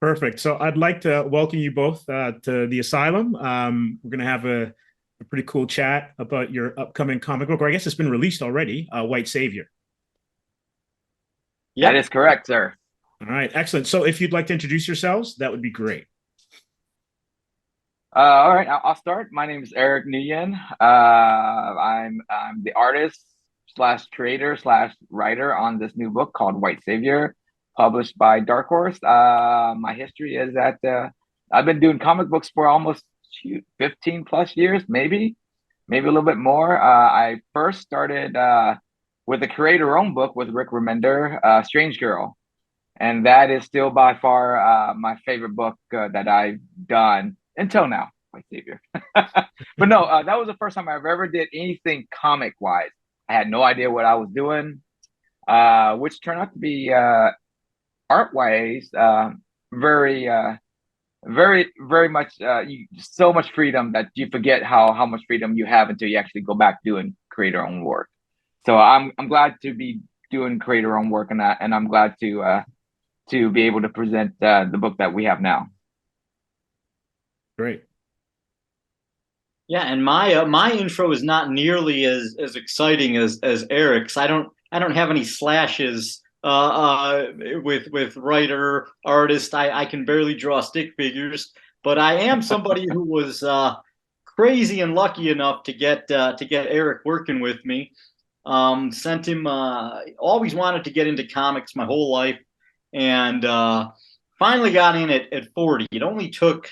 Perfect. So I'd like to welcome you both to the Asylum. We're going to have a pretty cool chat about your upcoming comic book, or I guess it's been released already, White Savior. That Yep. is correct, sir. All right, excellent. So if you'd like to introduce yourselves, that would be great. All right, I'll start. My name is Eric Nguyen. I'm the artist slash creator slash writer on this new book called White Savior, published by Dark Horse. My history is that I've been doing comic books for almost 15 plus years, maybe a little bit more. I first started with a creator-owned book with Rick Remender, Strange Girl, and that is still by far my favorite book that I've done until now, White Savior. But no, that was the first time I've ever did anything comic wise. I had no idea what I was doing, which turned out to be art wise very very much so much freedom that you forget how much freedom you have until you actually go back doing creator own work. So I'm glad to be doing creator own work, and I'm glad to be able to present the book that we have now. Great. Yeah, and my intro is not nearly as exciting as Eric's. I don't have any slashes with writer artist. I can barely draw stick figures, but I am somebody who was crazy and lucky enough to get Eric working with me. Sent him. Always wanted to get into comics my whole life, and finally got in at 40. It only took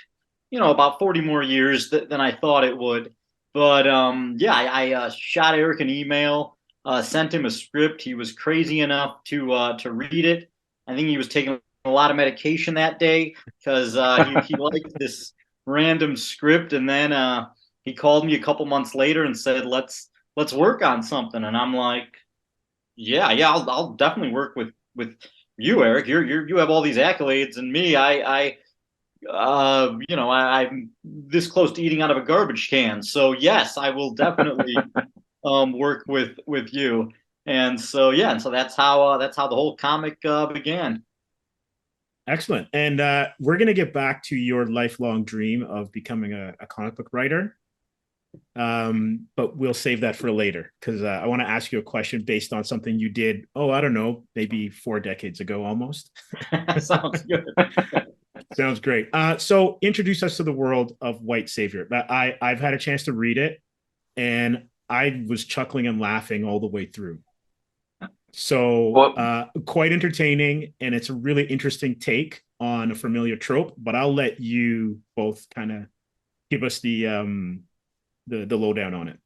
about 40 more years than I thought it would. But yeah, I shot Eric an email, sent him a script. He was crazy enough to read it. I think he was taking a lot of medication that day because he liked this random script. And then he called me a couple months later and said, "Let's work on something." And I'm like, "Yeah, I'll definitely work with you, Eric. You have all these accolades, and me, I'm this close to eating out of a garbage can. So yes, I will definitely work with you." And so yeah, and so that's how the whole comic began. Excellent. And we're going to get back to your lifelong dream of becoming a comic book writer. But we'll save that for later because I want to ask you a question based on something you did. Oh, I don't know, maybe 4 decades ago almost. Sounds good. Sounds great. So introduce us to the world of White Savior. I've had a chance to read it, and I was chuckling and laughing all the way through. So Well, quite entertaining, and it's a really interesting take on a familiar trope. But I'll let you both kind of give us the lowdown on it.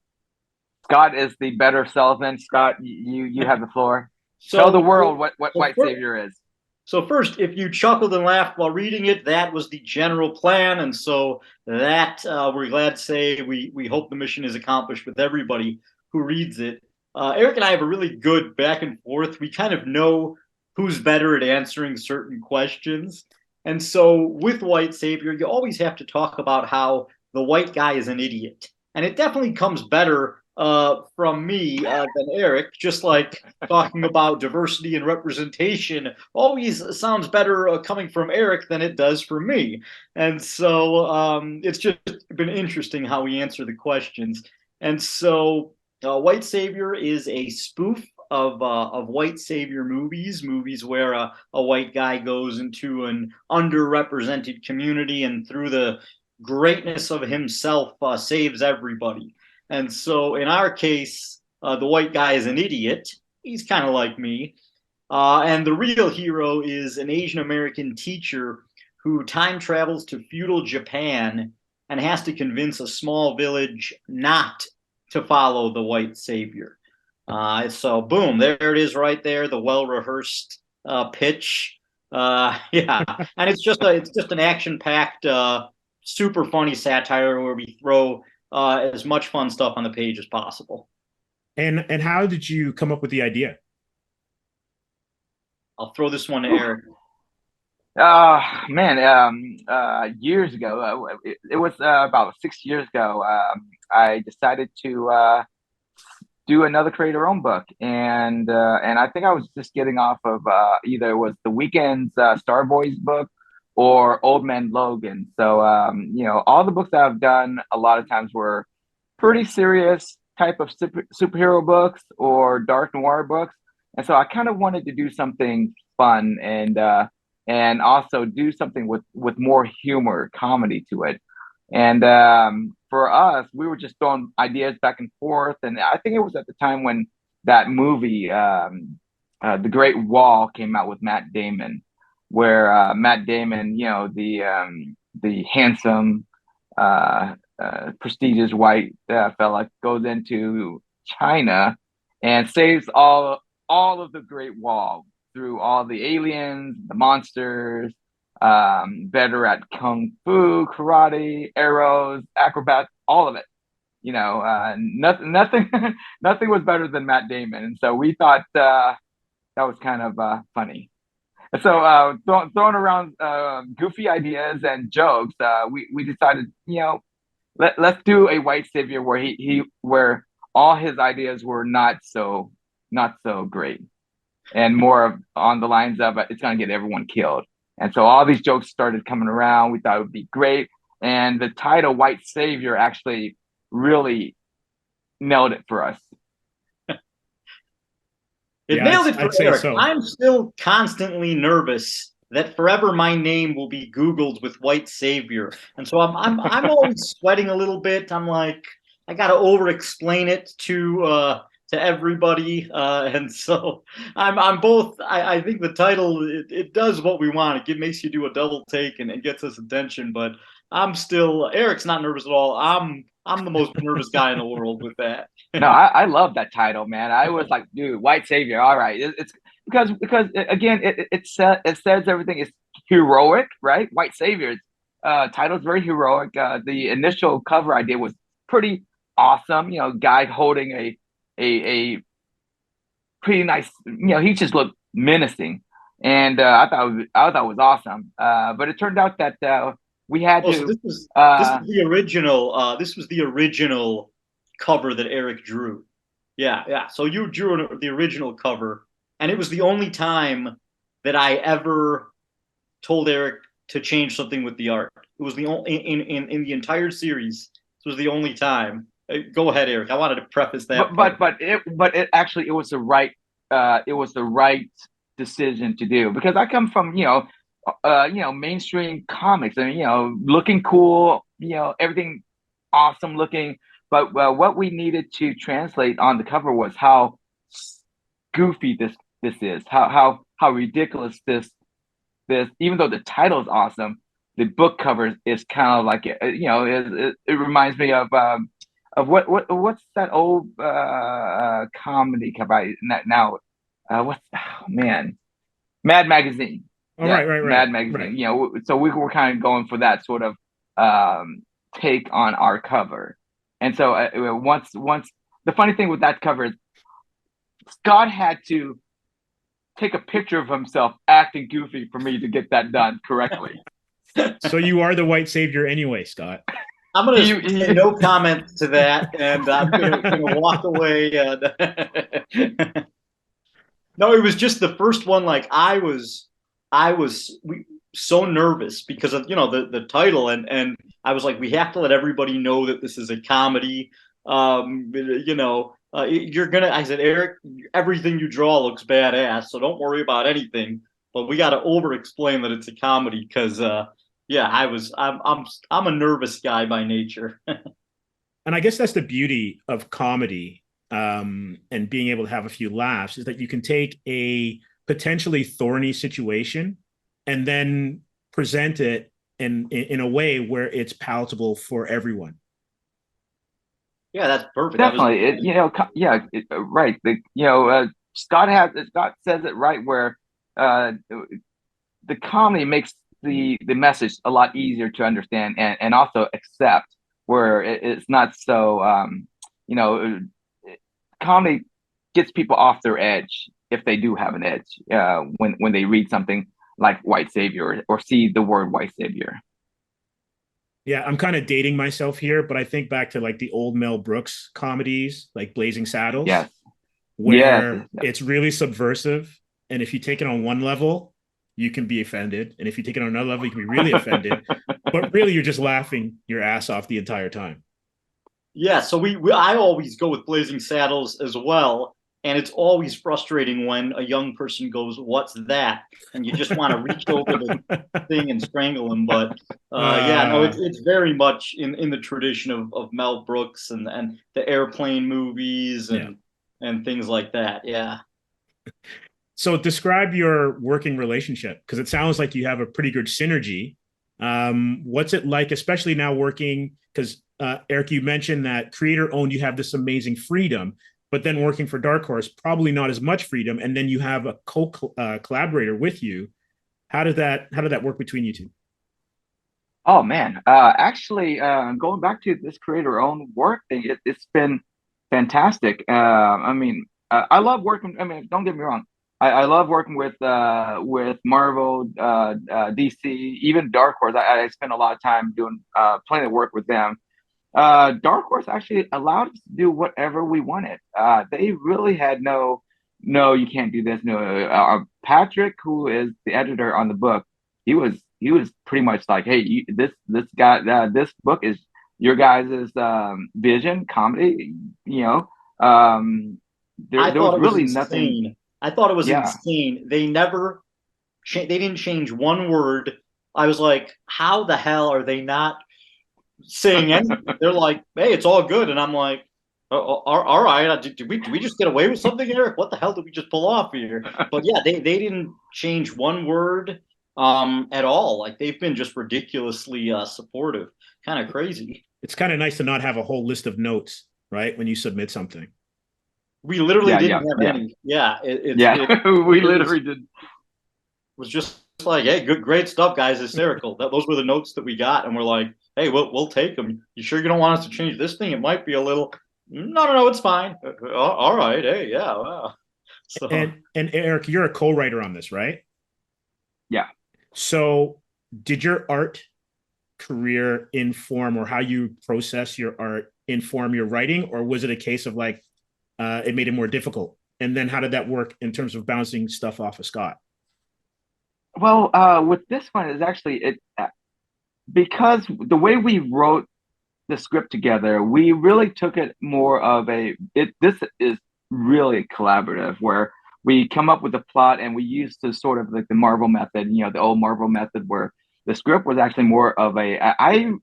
Scott is the better salesman. Scott, you have the floor. Tell the So, world what so White Savior is. So first, if you chuckled and laughed while reading it, that was the general plan, and so that we're glad to say we hope the mission is accomplished with everybody who reads it. Eric and I have a really good back and forth. We kind of know who's better at answering certain questions, and so with White Savior, you always have to talk about how the white guy is an idiot, and it definitely comes better from me than Eric. Just like talking about diversity and representation always sounds better coming from Eric than it does for me. And so it's just been interesting how we answer the questions. And so White Savior is a spoof of white savior movies where a white guy goes into an underrepresented community and through the greatness of himself saves everybody. And so in our case, the white guy is an idiot. He's kind of like me. And the real hero is an Asian American teacher who time travels to feudal Japan and has to convince a small village not to follow the white savior. So boom, there it is right there, the well rehearsed pitch. Yeah, and it's just an action packed, super funny satire where we throw as much fun stuff on the page as possible. And how did you come up with the idea? I'll throw this one to Eric. Man, years ago, it was about 6 years ago. I decided to do another creator own book, and I think I was just getting off of either it was the Weekend's Star Boys book or Old Man Logan. So, all the books that I've done a lot of times were pretty serious type of superhero books or dark noir books. And so I kind of wanted to do something fun and also do something with more humor, comedy to it. And for us, we were just throwing ideas back and forth. And I think it was at the time when that movie, The Great Wall, came out with Matt Damon, where Matt Damon, the handsome, prestigious white fella, goes into China and saves all of the Great Wall through all the aliens, the monsters, better at kung fu, karate, arrows, acrobat, all of it. Nothing nothing was better than Matt Damon, and so we thought that was kind of funny. And so throwing around goofy ideas and jokes, we decided, let's do a white savior where where all his ideas were not so great, and more on the lines of it's gonna get everyone killed. And so all these jokes started coming around. We thought it would be great, and the title "White Savior" actually really nailed it for us. It nailed it for I'd say Eric. so. I'm still constantly nervous that forever my name will be Googled with White Savior, and so I'm always sweating a little bit. I'm like, I got to over-explain it to everybody, and so I'm both. I think the title it does what we want. It makes you do a double take and it gets us attention. But I'm still Eric's not nervous at all. I'm the most nervous guy in the world with that. No, I love that title, man. I was like, dude, White Savior. All right, it's because again, it says everything is heroic, right? White Savior. Title's very heroic. The initial cover idea was pretty awesome. Guy holding a pretty nice. He just looked menacing, and I thought it was awesome. But it turned out that we had to. So this was the original. This was the original cover that Eric drew. Yeah. So you drew the original cover, and it was the only time that I ever told Eric to change something with the art. It was the only in the entire series. This was the only time. Go ahead, Eric. I wanted to preface that. But it actually it was the right decision to do, because I come from mainstream comics and looking cool, everything awesome looking. But what we needed to translate on the cover was how goofy this is, how ridiculous this even though the title is awesome, the book cover is kind of like it reminds me of what's that old comedy cover now? Mad Magazine. Oh, yeah, right. Mad Magazine. Right. So we were kind of going for that sort of take on our cover. And so once the funny thing with that cover is Scott had to take a picture of himself acting goofy for me to get that done correctly. So you are the White Savior anyway, Scott. I'm going to say no comment to that, and I'm going to walk away. No, it was just the first one. Like I was so nervous because of the title, and I was like, we have to let everybody know that this is a comedy. I said, Eric, everything you draw looks badass, so don't worry about anything. But we got to over-explain that it's a comedy because, I'm a nervous guy by nature. And I guess that's the beauty of comedy, and being able to have a few laughs, is that you can take a potentially thorny situation and then present it in a way where it's palatable for everyone. Yeah, that's perfect. Definitely, right. Scott says it right, where the comedy makes the message a lot easier to understand and also accept, where it's not so comedy gets people off their edge if they do have an edge when they read something like White Savior or see the word White Savior. Yeah, I'm kind of dating myself here, but I think back to like the old Mel Brooks comedies, like Blazing Saddles, yes, where it's really subversive. And if you take it on one level, you can be offended. And if you take it on another level, you can be really offended. But really, you're just laughing your ass off the entire time. Yeah, so I always go with Blazing Saddles as well, and it's always frustrating when a young person goes, "What's that?" and you just want to reach over the thing and strangle them. But yeah, no, it's very much in the tradition of Mel Brooks and the airplane movies and things like that. Yeah. So describe your working relationship, because it sounds like you have a pretty good synergy. What's it like, especially now working? Because Eric, you mentioned that creator owned, you have this amazing freedom, but then working for Dark Horse, probably not as much freedom. And then you have a collaborator with you. How did that work between you two? Oh man, actually, going back to this creator-owned work thing, it's been fantastic. I mean, I love working. I mean, don't get me wrong. I love working with Marvel, DC, even Dark Horse. I spend a lot of time doing plenty of work with them. Dark Horse actually allowed us to do whatever we wanted. They really had no, you can't do this. No, Patrick, who is the editor on the book, he was pretty much like, hey, this guy, this book is your guys' vision, comedy. You know, there was really nothing. I thought it was Yeah. insane. They didn't change one word. I was like, how the hell are they not saying anything? They're like, hey, it's all good. And I'm like, all right. Did we just get away with something, Eric? What the hell did we just pull off here? But yeah, they didn't change one word at all. Like they've been just ridiculously supportive. Kind of crazy. It's kind of nice to not have a whole list of notes, right, when you submit something. We literally didn't have any. Yeah, we literally did. Was just like, hey, great stuff, guys, hysterical. Those were the notes that we got, and we're like, hey, we'll take them. You sure you don't want us to change this thing? It might be a little. No, it's fine. All right, hey, yeah, wow. So. And Eric, you're a co-writer on this, right? Yeah. So, did your art career inform, or how you process your art inform your writing, or was it a case of like it made it more difficult? And then how did that work in terms of bouncing stuff off of Scott? Well, with this one is actually because the way we wrote the script together, we really took it more of this is really collaborative, where we come up with a plot and we used to sort of like the Marvel method, the old Marvel method, where the script was actually more of I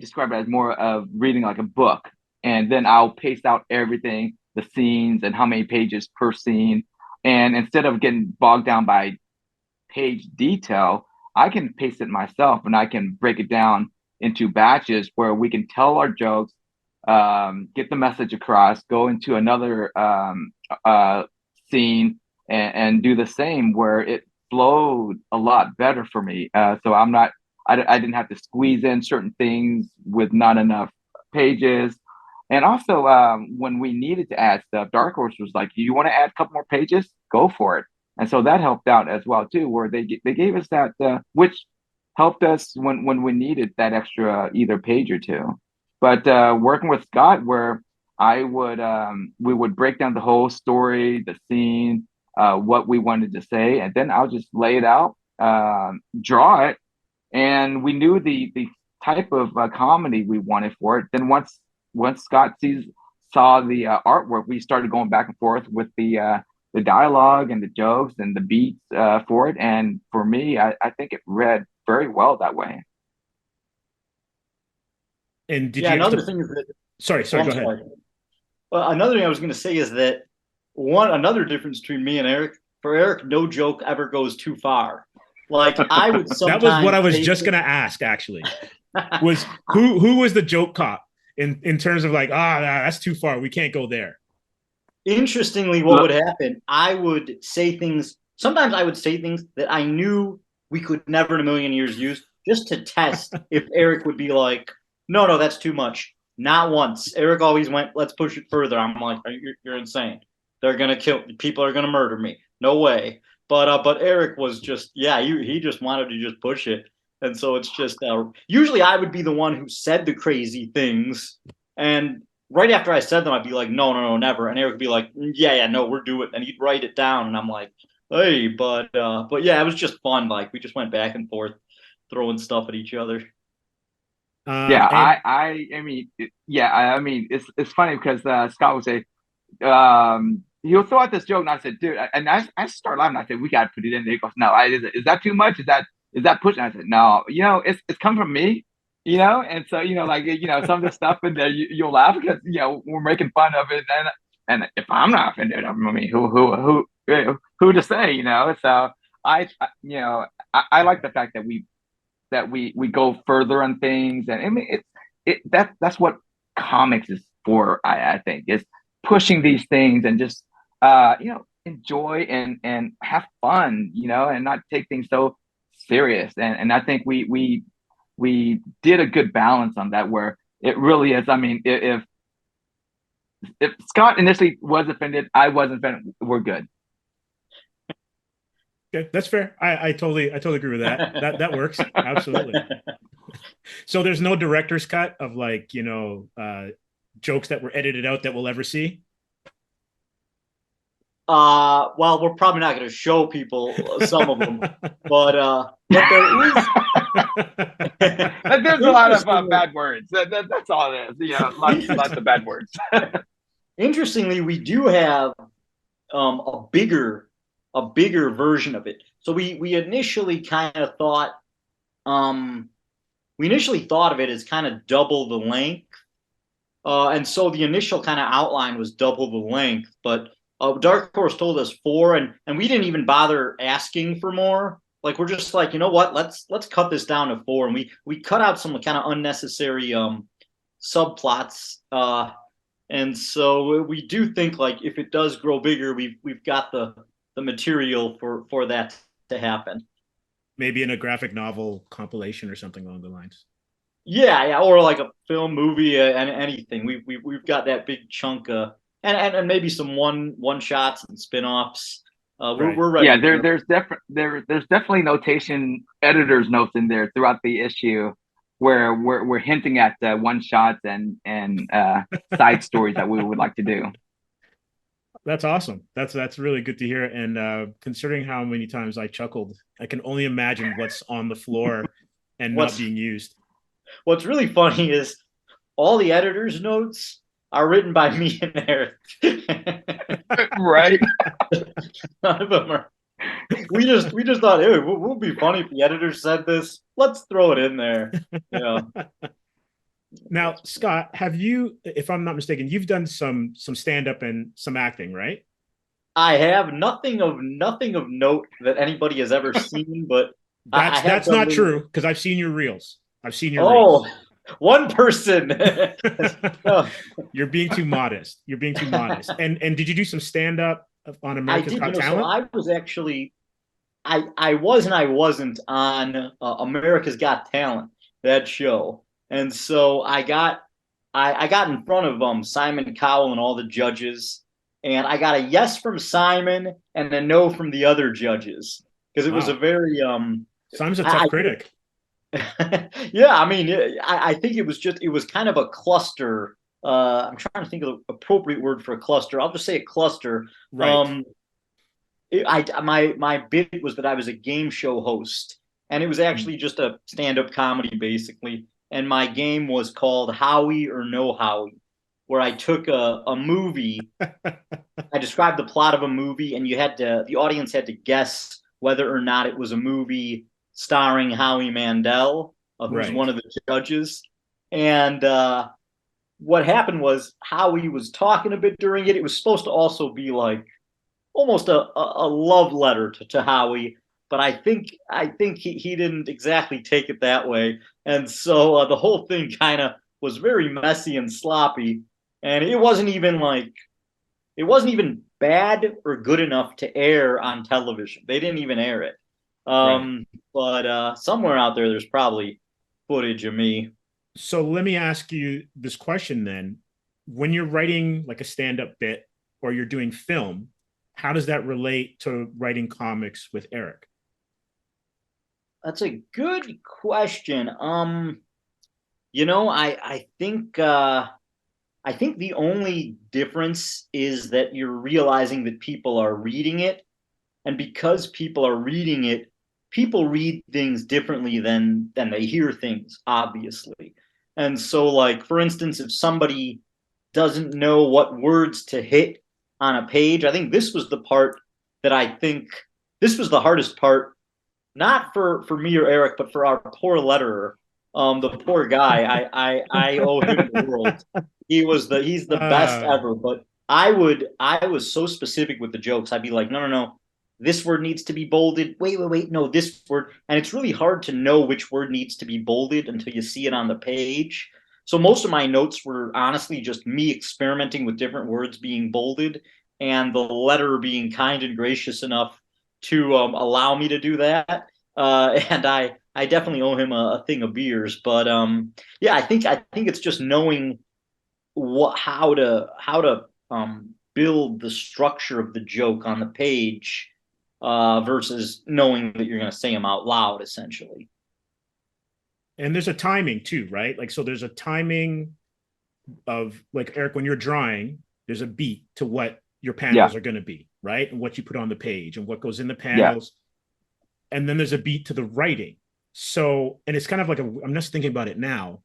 describe it as more of reading like a book, and then I'll pace out everything, the scenes and how many pages per scene. And instead of getting bogged down by page detail, I can pace it myself, and I can break it down into batches where we can tell our jokes, get the message across, go into another scene and do the same, where it flowed a lot better for me. So I didn't have to squeeze in certain things with not enough pages. And also, when we needed to add stuff, Dark Horse was like, "You want to add a couple more pages? Go for it." And so that helped out as well too, where they gave us that, which helped us when we needed that extra either page or two. But working with Scott, where we would break down the whole story, the scene, what we wanted to say, and then I'll just lay it out, draw it, and we knew the type of comedy we wanted for it. Then once Scott saw the artwork, we started going back and forth with the dialogue and the jokes and the beats for it. And for me, I think it read very well that way. And did another thing is that sorry, go ahead. Well, another thing I was going to say is that another difference between me and Eric. For Eric, no joke ever goes too far. Like I would sometimes. That was what I was just going to ask. Actually, was who was the joke cop in terms of like, that's too far. We can't go there. Interestingly, what would happen? I would say things. Sometimes I would say things that I knew we could never in a million years use, just to test if Eric would be like, no, that's too much. Not once. Eric always went, let's push it further. I'm like, you're insane. They're gonna kill. People are gonna murder me. No way. But Eric was just, he just wanted to just push it. And so it's just, usually I would be the one who said the crazy things. And right after I said them, I'd be like, no, never. And Eric would be like, yeah, no, we're doing it. And he'd write it down. And I'm like, Hey, but yeah, it was just fun. Like we just went back and forth, throwing stuff at each other. Yeah, And I mean, yeah, I mean, it's funny because Scott would say, he'll throw out this joke, and I said, dude, and I start laughing. I said, we got to put it in there. He goes, no, is that too much? Is that pushing? I said, no, it's come from me, and so like some of the stuff in there, you'll laugh because we're making fun of it, and if I'm not offended, I mean, who to say, So I like the fact that we go further on things, and I mean that's what comics is for. I think is pushing these things and just enjoy and have fun, and not take things so serious. And I think we did a good balance on that where it really is. I mean, if Scott initially was offended, I wasn't offended. We're good. okay, that's fair. I totally agree with that. That works. Absolutely. So there's no director's cut of like, jokes that were edited out that we'll ever see. Well, we're probably not going to show people some of them, but there is. There's a lot of bad words. That's all it is. Lots of bad words. Interestingly, we do have a bigger version of it. So we initially kind of thought of it as kind of double the length, and so the initial kind of outline was double the length, but Dark Horse told us 4, and we didn't even bother asking for more. Like we're just like, you know what? Let's cut this down to 4, and we cut out some kind of unnecessary subplots. And so we do think like if it does grow bigger, we've got the material for that to happen. Maybe in a graphic novel compilation or something along the lines. Yeah, or like a film, movie, and anything. We've got that big chunk, and maybe some one shots and spin-offs. Right. We're ready. Yeah, there's definitely notation editors notes in there throughout the issue where we're hinting at one shots and side stories that we would like to do. That's awesome. That's really good to hear. And considering how many times I chuckled, I can only imagine what's on the floor and not being used. What's really funny is all the editors' notes are written by me and Eric. Right. None of them are. We just thought it would be funny if the editor said this. Let's throw it in there. Yeah. Now, Scott, have you, if I'm not mistaken, you've done some stand-up and some acting, right? I have nothing of note that anybody has ever seen, but that's not true because I've seen your reels. I've seen your reels. reels. One person. You're being too modest. You're being too modest. And did you do some stand-up on America's Got Talent? So I was actually, I was and I wasn't on America's Got Talent, that show, and so I got in front of Simon Cowell and all the judges, and I got a yes from Simon and a no from the other judges because it was a very Simon's a tough critic. Yeah, I mean, I think it was kind of a cluster. I'm trying to think of the appropriate word for a cluster. I'll just say a cluster. Right. My bit was that I was a game show host, and it was actually just a stand-up comedy basically. And my game was called Howie or No Howie, where I took a movie. I described the plot of a movie, and the audience had to guess whether or not it was a movie starring Howie Mandel, who's one of the judges. And what happened was Howie was talking a bit during it. It was supposed to also be like almost a love letter to Howie, but I think he didn't exactly take it that way. And so the whole thing kind of was very messy and sloppy. And it wasn't even bad or good enough to air on television. They didn't even air it. But somewhere out there's probably footage of me. So let me ask you this question then. When you're writing like a stand-up bit or you're doing film, how does that relate to writing comics with Eric? That's a good question. I think the only difference is that you're realizing that people are reading it. And because people are reading it, people read things differently than they hear things, obviously. And so, like, for instance, if somebody doesn't know what words to hit on a page, I think this was the part that I think this was the hardest part, not for me or Eric, but for our poor letterer. The poor guy. I owe him the world. He's the best ever. But I was so specific with the jokes. I'd be like, no. This word needs to be bolded. Wait. No, this word. And it's really hard to know which word needs to be bolded until you see it on the page. So most of my notes were honestly just me experimenting with different words being bolded, and the letter being kind and gracious enough to allow me to do that. And I definitely owe him a thing of beers. But yeah, I think it's just knowing how to build the structure of the joke on the page versus knowing that you're going to say them out loud, essentially. And there's a timing too, right? Like, so there's a timing of, like, Eric, when you're drawing, there's a beat to what your panels are going to be, right? And what you put on the page and what goes in the panels. Yeah. And then there's a beat to the writing. So, and it's kind of like I'm just thinking about it now.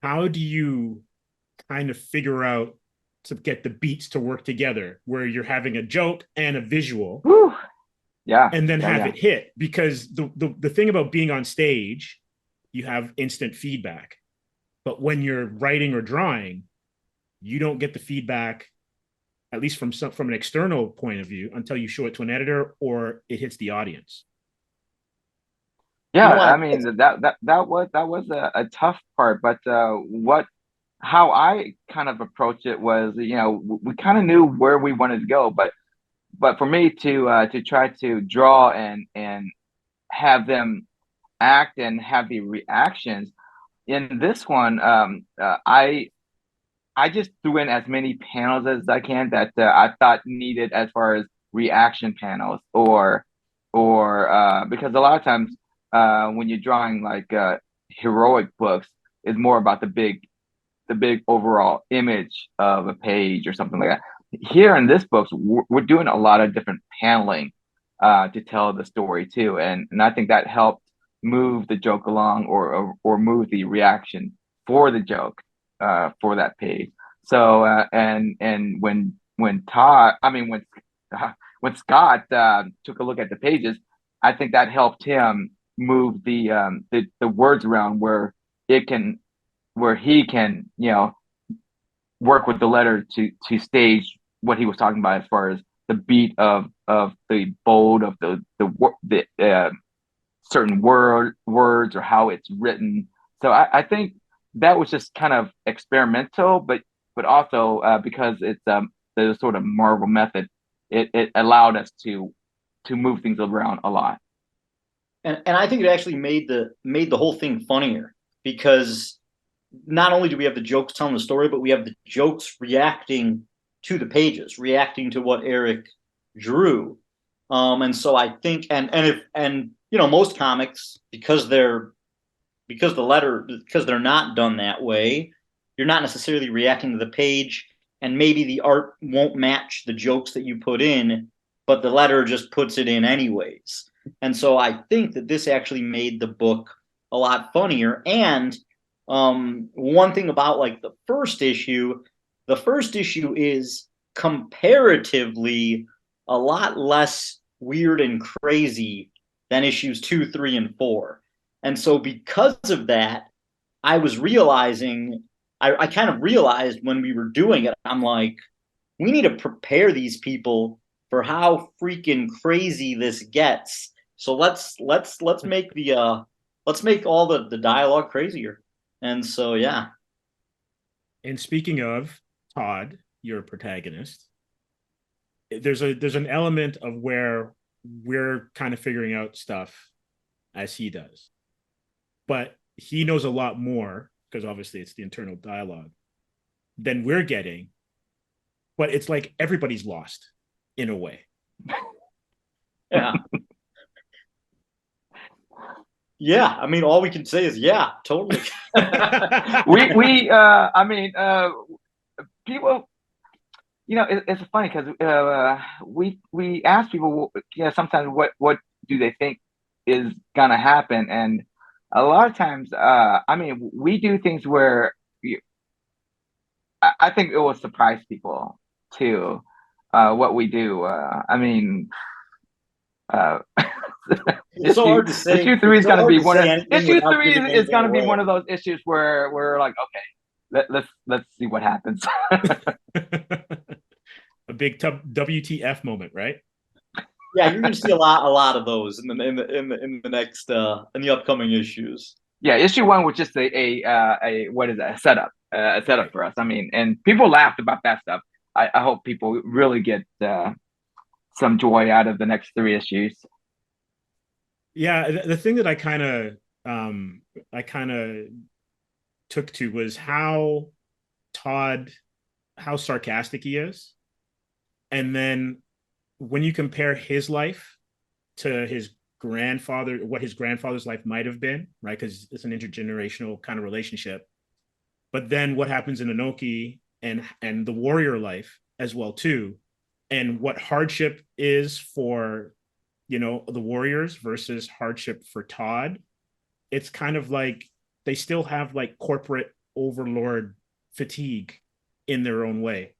How do you kind of figure out to get the beats to work together where you're having a joke and a visual? Whew. Yeah. And then have it hit? Because the thing about being on stage, you have instant feedback. But when you're writing or drawing, you don't get the feedback, at least from an external point of view, until you show it to an editor or it hits the audience. Yeah, I mean, that was a tough part, but how I kind of approached it was, we kind of knew where we wanted to go, but for me to try to draw and have them act and have the reactions in this one, I just threw in as many panels as I can that I thought needed as far as reaction panels, or because a lot of times when you're drawing like heroic books, it's more about the big overall image of a page or something like that. Here in this book, we're doing a lot of different paneling to tell the story too, and I think that helped move the joke along, or move the reaction for the joke for that page. So and when Scott took a look at the pages, I think that helped him move the words around where he can work with the letter to stage what he was talking about as far as the beat of the bold of the certain words or how it's written. So I think that was just kind of experimental, but also because it's the sort of Marvel method, it allowed us to move things around a lot. And I think it actually made the whole thing funnier, because not only do we have the jokes telling the story, but we have the jokes reacting to the pages, reacting to what Eric drew. And so I think, and most comics, because they're not done that way, you're not necessarily reacting to the page, and maybe the art won't match the jokes that you put in, but the letter just puts it in anyways. And so I think that this actually made the book a lot funnier. And one thing about like the first issue is comparatively a lot less weird and crazy than issues 2, 3, and 4. And so because of that, I was realizing, I kind of realized when we were doing it, I'm like, we need to prepare these people for how freaking crazy this gets. So let's make all the dialogue crazier. And so, yeah. And speaking of Todd, your protagonist, there's an element of where we're kind of figuring out stuff as he does, but he knows a lot more, because obviously it's the internal dialogue, than we're getting. But it's like everybody's lost in a way. Yeah. Yeah, I mean, all we can say is yeah, totally. People, it's funny because we ask people, sometimes what do they think is gonna happen, and a lot of times, I mean, we do things where I think it will surprise people too, what we do. I mean, uh, It's so hard to say. issue three It's is so gonna hard be to say anything issue without three giving is anything gonna be away. one of those issues where we're like, okay, let's see what happens. A big WTF moment, right? Yeah, you're going to see a lot of those in the next in the upcoming issues. Yeah, issue one was just a what is that, a setup Right. for us. I mean, and people laughed about that stuff. I hope people really get some joy out of the next three issues. Yeah, the thing that I kind of took to was Todd how sarcastic he is. And then when you compare his life to his grandfather, what his grandfather's life might have been, right? Because it's an intergenerational kind of relationship. But then what happens in Inoki and the warrior life as well too, and what hardship is for the warriors versus hardship for Todd. It's kind of like they still have like corporate overlord fatigue in their own way.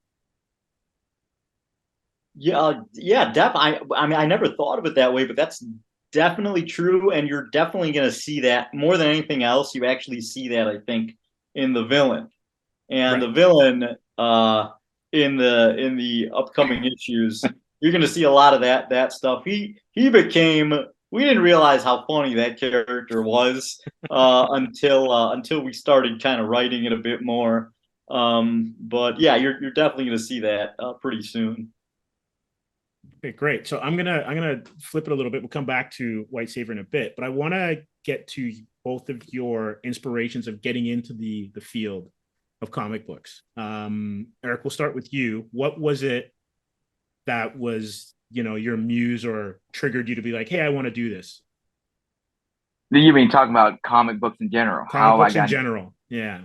Yeah, I mean, I never thought of it that way, but that's definitely true, and you're definitely going to see that more than anything else. You actually see that, I think, in the villain, and Right. the villain in the upcoming issues, you're going to see a lot of that stuff. He became. We didn't realize how funny that character was until we started kind of writing it a bit more. But yeah, you're definitely going to see that pretty soon. Okay, great. So I'm gonna flip it a little bit. We'll come back to White Savior in a bit, but I want to get to both of your inspirations of getting into the field of comic books. Eric, we'll start with you. What was it that was your muse or triggered you to be like, hey, I want to do this? Do you mean talking about comic books in general? Comic How I books in got general. Yeah.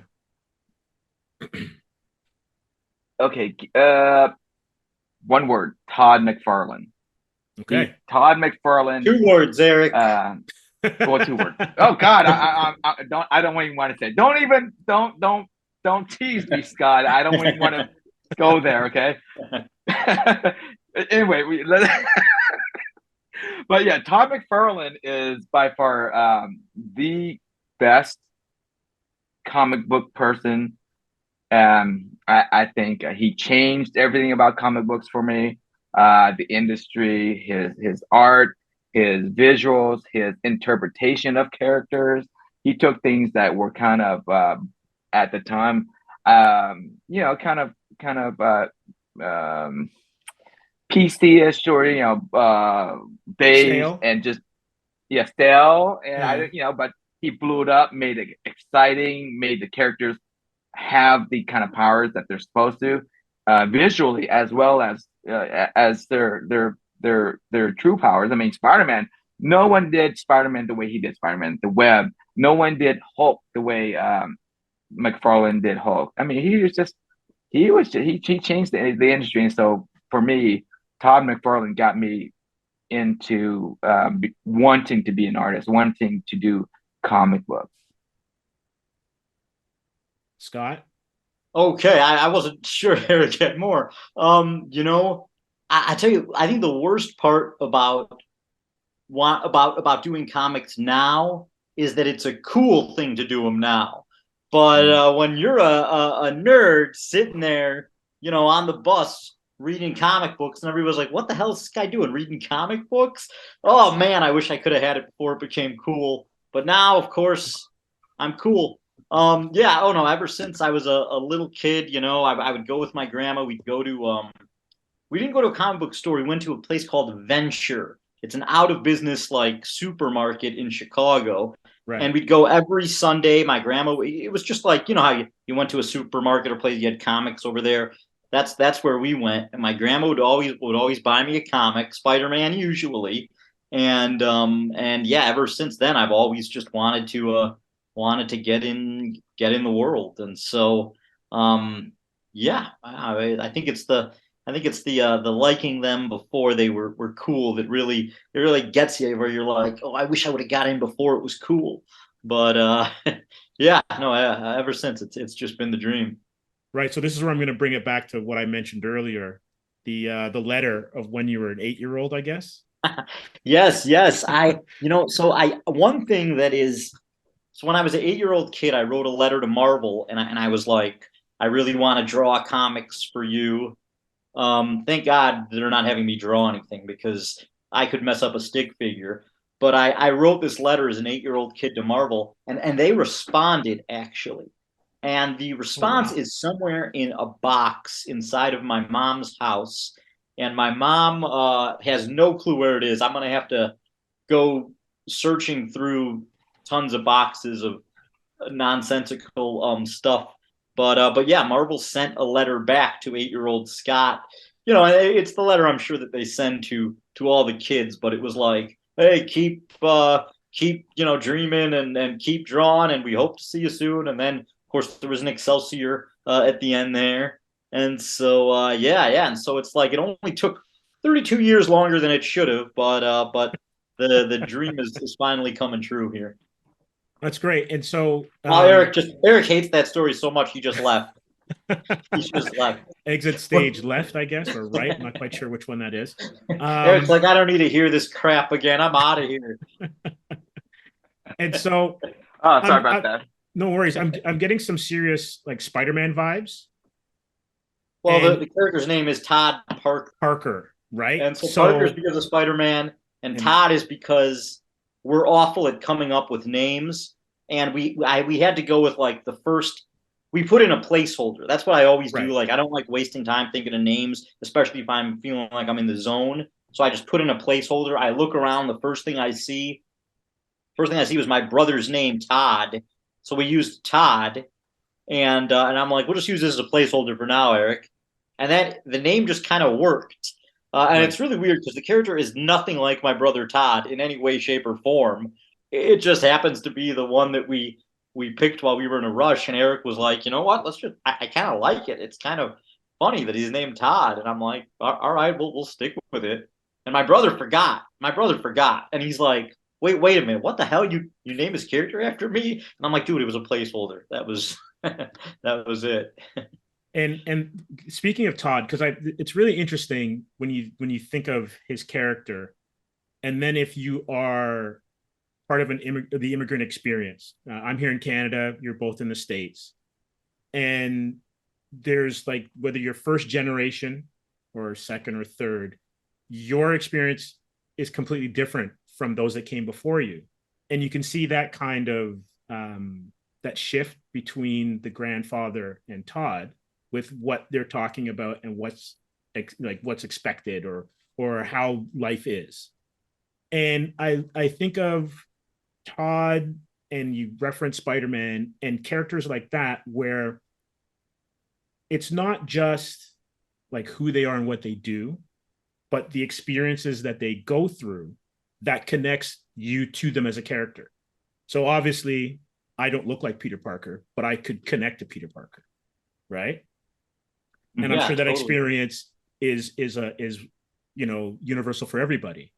okay? One word: Todd McFarlane. Okay. Todd McFarlane. 2 words, Eric. Well, 2 words. Oh God, I don't even want to say. Don't tease me, Scott. I don't even want to go there. Okay. Anyway, but yeah, Todd McFarlane is by far the best comic book person. I think he changed everything about comic books for me. The industry, his art, his visuals, his interpretation of characters. He took things that were kind of at the time, kind of PC-ish, or beige, Stale. and just stale. And Yeah. but he blew it up, made it exciting, made the characters have the kind of powers that they're supposed to, visually, as well as their true powers. I mean, Spider-Man. No one did Spider-Man the way he did Spider-Man. The web. No one did Hulk the way McFarlane did Hulk. I mean, he changed the industry, and so for me, Todd McFarlane got me into wanting to be an artist, wanting to do comic books. Scott. Okay, I wasn't sure Eric had more. I tell you, I think the worst part about doing comics now is that it's a cool thing to do them now. But when you're a nerd sitting there, on the bus reading comic books, and everybody's like, "What the hell is this guy doing? Reading comic books?" Oh man, I wish I could have had it before it became cool. But now, of course, I'm cool. Yeah, oh no, ever since I was a little kid, I would go with my grandma. We'd go to we didn't go to a comic book store. We went to a place called Venture. It's an out of business like supermarket in Chicago. Right. And we'd go every Sunday. My grandma, it was just like, how you went to a supermarket or place, you had comics over there. That's where we went. And my grandma would always buy me a comic, Spider-Man usually. And yeah, ever since then I've always just wanted to get in the world. And so yeah, I think it's think it's the liking them before they were cool that really gets you, where you're like, oh, I wish I would have got in before it was cool. But yeah, no, ever since it's just been the dream. Right. So this is where I'm going to bring it back to what I mentioned earlier, the letter of when you were an 8-year-old, I guess. Yes. One thing that is, so when I was an 8-year-old kid, I wrote a letter to Marvel, and I was like, I really want to draw comics for you. Thank God they're not having me draw anything, because I could mess up a stick figure. But I wrote this letter as an 8-year-old kid to Marvel, and they responded, actually. And the response is somewhere in a box inside of my mom's house. And my mom has no clue where it is. I'm going to have to go searching through tons of boxes of nonsensical stuff. But yeah, Marvel sent a letter back to 8-year-old Scott. It's the letter I'm sure that they send to all the kids, but it was like, hey, keep dreaming and keep drawing, and we hope to see you soon. And then, of course, there was an Excelsior at the end there. And so yeah, and so it's like it only took 32 years longer than it should have, but the dream is finally coming true here. That's great. And so Eric hates that story so much he just left. He just left. Exit stage left, I guess, or right. I'm not quite sure which one that is. Eric's like, I don't need to hear this crap again. I'm out of here. And so, sorry about that. No worries. I'm getting some serious like Spider-Man vibes. Well, the character's name is Todd Parker. Parker, right? And so Parker's because of Spider-Man, and Todd is because we're awful at coming up with names, and we had to go with like the first. We put in a placeholder. That's what I always do. Like, I don't like wasting time thinking of names, especially if I'm feeling like I'm in the zone. So I just put in a placeholder. I look around. The first thing I see was my brother's name, Todd. So we used Todd, and I'm like, we'll just use this as a placeholder for now, Eric. And then the name just kind of worked. And it's really weird because the character is nothing like my brother Todd in any way, shape, or form. It just happens to be the one that we picked while we were in a rush. And Eric was like, you know what? I kind of like it. It's kind of funny that he's named Todd. And I'm like, all right, we'll stick with it. And my brother forgot. And he's like, wait a minute. What the hell? You name his character after me? And I'm like, dude, it was a placeholder. That was that was it. And speaking of Todd, because it's really interesting when you think of his character, and then if you are part of the immigrant experience. I'm here in Canada, you're both in the States, and there's like, whether you're first generation or second or third, your experience is completely different from those that came before you, and you can see that kind of that shift between the grandfather and Todd with what they're talking about and what's expected or how life is. And I think of Todd, and you reference Spider-Man and characters like that, where it's not just like who they are and what they do, but the experiences that they go through that connects you to them as a character. So obviously I don't look like Peter Parker, but I could connect to Peter Parker, right? And I'm sure that experience is universal for everybody.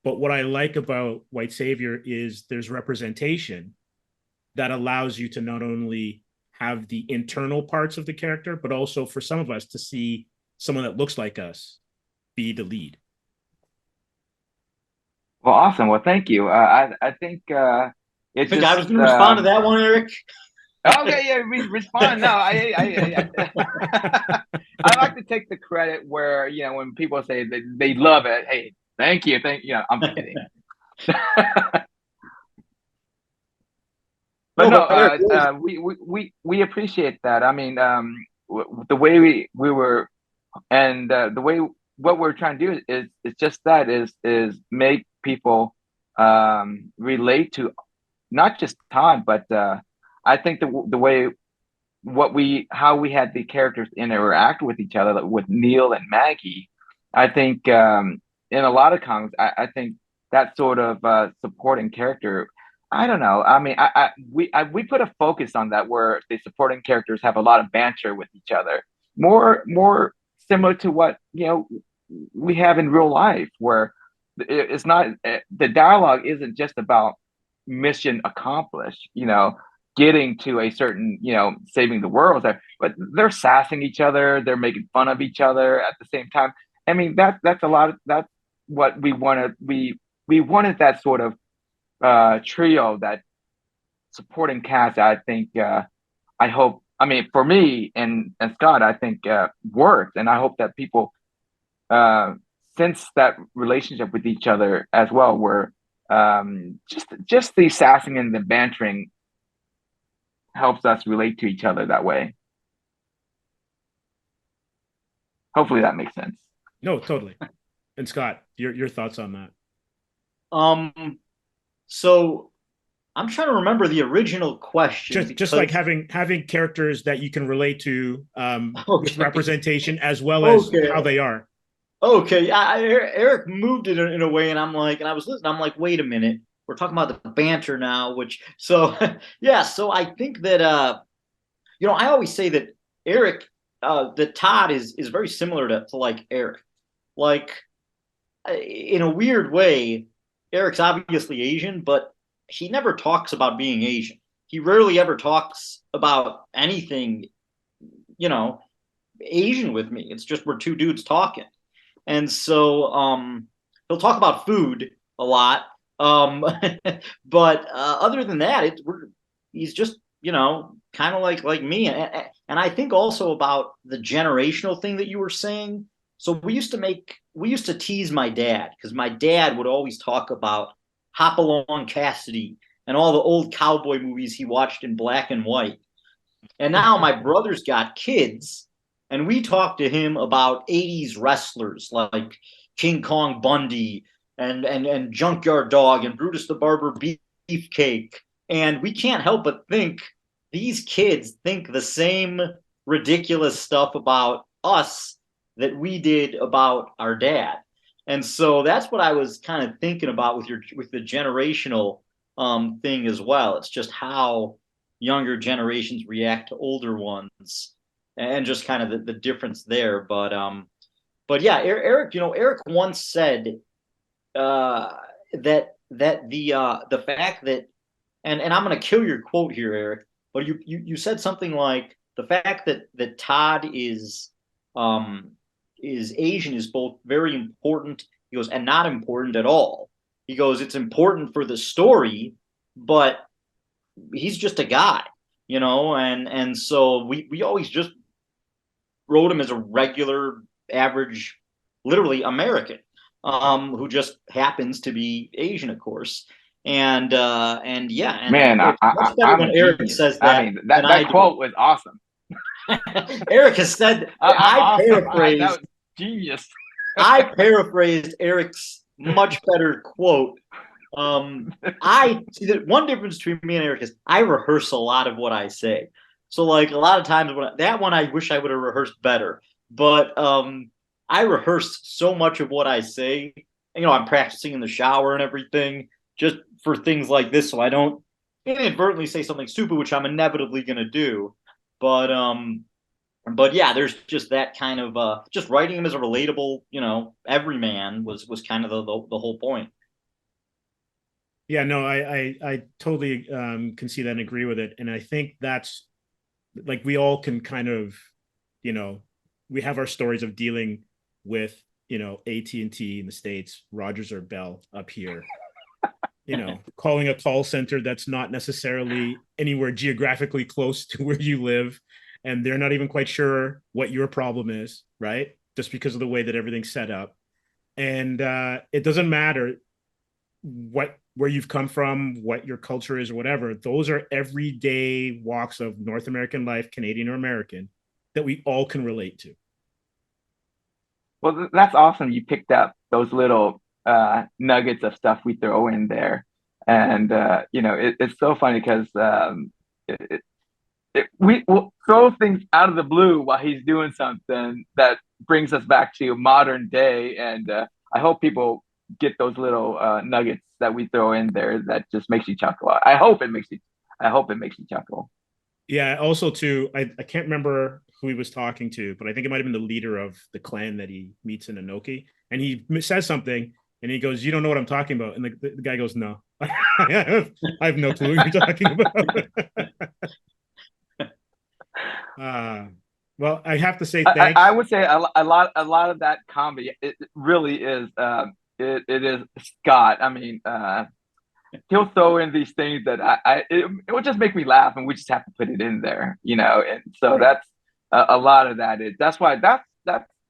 But what I like about White Savior is there's representation that allows you to not only have the internal parts of the character, but also for some of us to see someone that looks like us be the lead. Well, awesome. Well, thank you. I think it's just, I was going to respond to that one, Eric. Okay, yeah, respond. No, I like to take the credit where, when people say that they love it. Hey, thank you. I'm kidding. But no, we appreciate that. I mean, the way we were, and the way what we're trying to do is just that is make people relate to not just Todd, but I think the way how we had the characters interact with each other, like with Neil and Maggie, I think in a lot of comics, I think that sort of supporting character, I don't know. I mean, we put a focus on that where the supporting characters have a lot of banter with each other, more similar to what we have in real life, where it's not the dialogue isn't just about mission accomplished, getting to a certain, saving the world, but they're sassing each other, they're making fun of each other at the same time. I mean, that's a lot of that's what we wanted. We wanted that sort of trio, that supporting cast. I think I hope. I mean, for me and Scott, I think worked, and I hope that people uh, sense that relationship with each other as well. Where just the sassing and the bantering helps us relate to each other that way. Hopefully, that makes sense. No, totally. And Scott, your thoughts on that? So I'm trying to remember the original question. Just like having characters that you can relate to with representation as well as how they are. Okay, Eric moved it in a way, and I was listening. I'm like, wait a minute, we're talking about the banter now. Yeah. So I think that I always say that Eric, that Todd is very similar to like Eric, like in a weird way. Eric's obviously Asian, but he never talks about being Asian. He rarely ever talks about anything, Asian with me. It's just we're two dudes talking. And so he'll talk about food a lot. But other than that, he's just, kind of like me. And I think also about the generational thing that you were saying. So we used to tease my dad, because my dad would always talk about Hopalong Cassidy and all the old cowboy movies he watched in black and white. And now my brother's got kids, and we talk to him about 80s wrestlers like King Kong Bundy and Junkyard Dog and Brutus the Barber Beefcake. And we can't help but think these kids think the same ridiculous stuff about us that we did about our dad. And so that's what I was kind of thinking about with the generational thing as well. It's just how younger generations react to older ones, and just kind of the difference there. But yeah, Eric, Eric once said that the fact that, and I'm going to kill your quote here, Eric, but you said something like the fact that Todd is Asian is both very important, he goes, and not important at all. He goes, it's important for the story, but he's just a guy, and so we always just wrote him as a regular, average, literally American, who just happens to be Asian, of course. And yeah, and man, I'm when Eric says that. I mean, that quote was awesome. Eric has said, I paraphrased. That was genius. I paraphrased Eric's much better quote. I see that one difference between me and Eric is I rehearse a lot of what I say. So like a lot of times that one I wish I would have rehearsed better. But I rehearse so much of what I say. I'm practicing in the shower and everything just for things like this, so I don't inadvertently say something stupid, which I'm inevitably going to do. But yeah, there's just that kind of just writing him as a relatable, everyman was kind of the whole point. Yeah, no, I totally can see that and agree with it. And I think that's like we all can kind of, we have our stories of dealing with, AT&T in the States, Rogers or Bell up here. Calling a call center that's not necessarily anywhere geographically close to where you live, and they're not even quite sure what your problem is, right? Just because of the way that everything's set up. And it doesn't matter where you've come from, what your culture is or whatever. Those are everyday walks of North American life, Canadian or American, that we all can relate to. Well, that's awesome. You picked up those little nuggets of stuff we throw in there, and it's so funny because we will throw things out of the blue while he's doing something that brings us back to modern day, and I hope people get those little nuggets that we throw in there that just makes you chuckle. I hope it makes you chuckle. Yeah. Also, too, I can't remember who he was talking to, but I think it might have been the leader of the clan that he meets in Inoki. And he says something and he goes, "You don't know what I'm talking about." And the guy goes, "No, I have no clue what you're talking about." Well, I have to say thanks. I would say a lot of that comedy, it really is it is Scott. I mean, he'll throw in these things that it would just make me laugh, and we just have to put it in there, you know. And so Right. that's a lot of that is that's why that's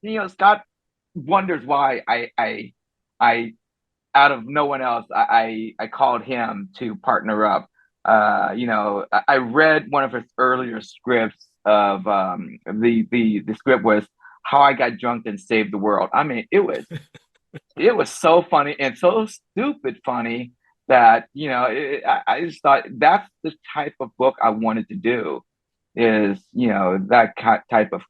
you know, Scott wonders why I out of no one else I called him to partner up. You know, I read one of his earlier scripts of the script was How I Got Drunk and Saved the World. I mean, it was so funny and so stupid funny that, you know, I just thought that's the type of book I wanted to do, is, you know, that type of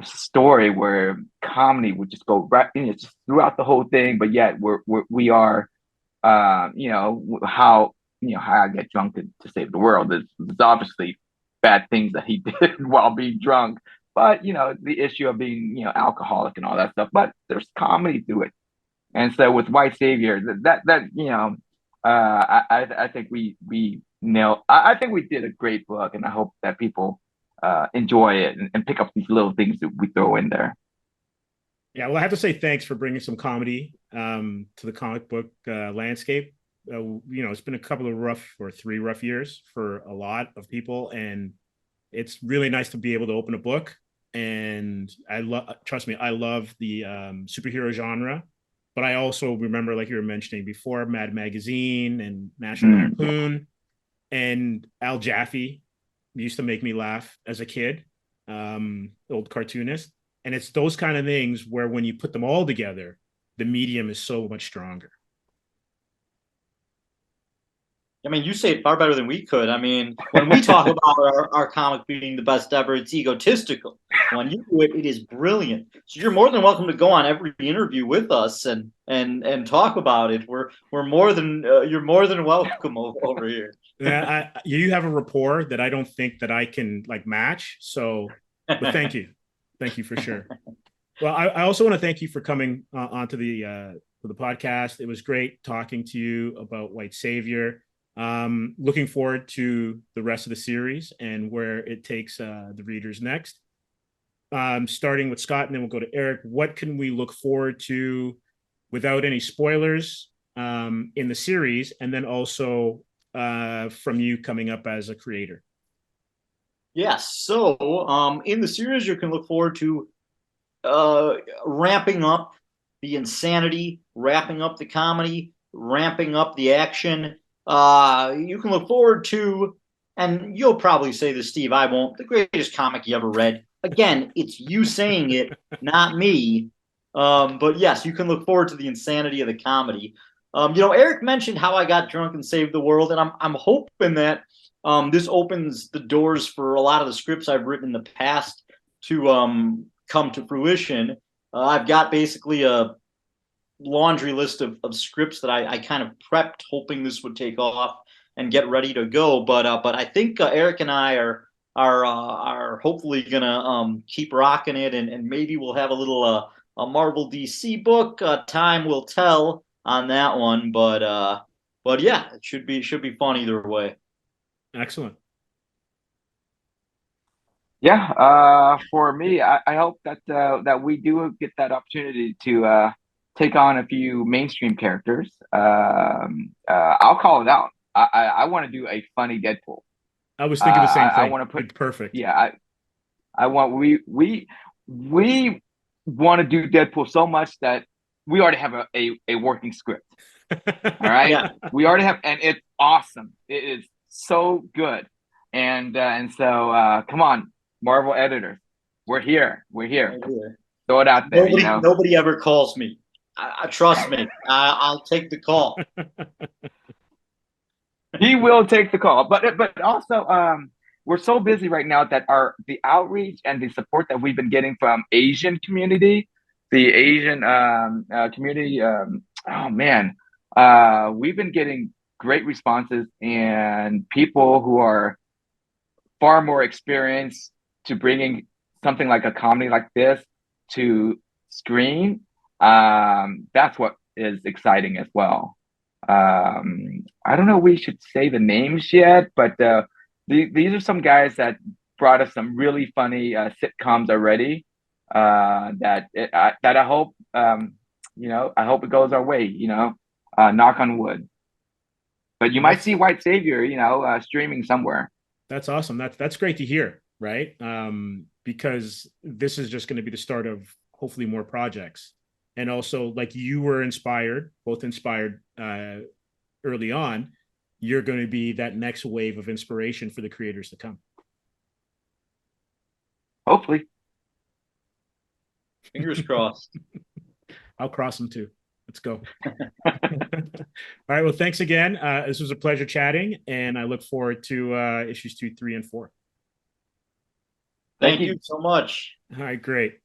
story where comedy would just go right, you know, just throughout the whole thing, but yet we are you know, how I get drunk to save the world. There's obviously bad things that he did while being drunk, but you know, the issue of being, you know, alcoholic and all that stuff. But there's comedy to it, and so with White Savior, that you know, I think we nailed. I think we did a great book, and I hope that people enjoy it and pick up these little things that we throw in there. Yeah, well, I have to say thanks for bringing some comedy to the comic book landscape. You know, it's been a couple of rough or 3 rough years for a lot of people, and it's really nice to be able to open a book. And I love, trust me, I love the superhero genre, but I also remember, like you were mentioning before, Mad Magazine and National Lampoon, and Al Jaffe used to make me laugh as a kid, old cartoonist. And it's those kind of things where when you put them all together, the medium is so much stronger. I mean, you say it far better than we could. I mean, when we talk about our comic being the best ever, it's egotistical. When you do it, it is brilliant. So you're more than welcome to go on every interview with us and talk about it. We're more than you're more than welcome over here. Yeah, you have a rapport that I don't think that I can like match. So, but thank you for sure. Well, I also want to thank you for coming onto the podcast. It was great talking to you about White Savior. Looking forward to the rest of the series and where it takes the readers next. Starting with Scott, and then we'll go to Eric. What can we look forward to without any spoilers in the series, and then also from you coming up as a creator? Yes. So in the series, you can look forward to ramping up the insanity, wrapping up the comedy, ramping up the action. You can look forward to, and you'll probably say this, Steve, I won't, the greatest comic you ever read. Again, it's you saying it, not me. But yes, you can look forward to the insanity of the comedy. You know, Eric mentioned How I Got Drunk and Saved the World, and I'm hoping that this opens the doors for a lot of the scripts I've written in the past to come to fruition. I've got basically a laundry list of scripts that I kind of prepped, hoping this would take off and get ready to go. But I think Eric and I are hopefully gonna keep rocking it, and maybe we'll have a little a Marvel DC book. Time will tell on that one, but yeah, it should be fun either way. Excellent. Yeah, for me, I hope that that we do get that opportunity to take on a few mainstream characters. I'll call it out. I want to do a funny Deadpool. I was thinking the same thing. I want to put perfect. Yeah, I want we want to do Deadpool so much that we already have a working script. All right, Yeah. We already have, and it's awesome. It is so good, and so come on, Marvel editors, we're here. Throw it out there. Nobody ever calls me. Trust me, I'll take the call. He will take the call, but also we're so busy right now that the outreach and the support that we've been getting from Asian community, the Asian community. Oh man, we've been getting great responses and people who are far more experience to bringing something like a comedy like this to screen. That's what is exciting as well. I don't know if we should say the names yet, but these are some guys that brought us some really funny sitcoms already. That I hope I hope it goes our way. Knock on wood. But you might see White Savior, streaming somewhere. That's awesome. That's great to hear, right? Because this is just going to be the start of hopefully more projects. And also, like you were both inspired early on, you're going to be that next wave of inspiration for the creators to come. Hopefully. Fingers crossed. I'll cross them too. Let's go. All right. Well, thanks again. This was a pleasure chatting, and I look forward to issues 2, 3, and 4. Thank you so much. All right. Great.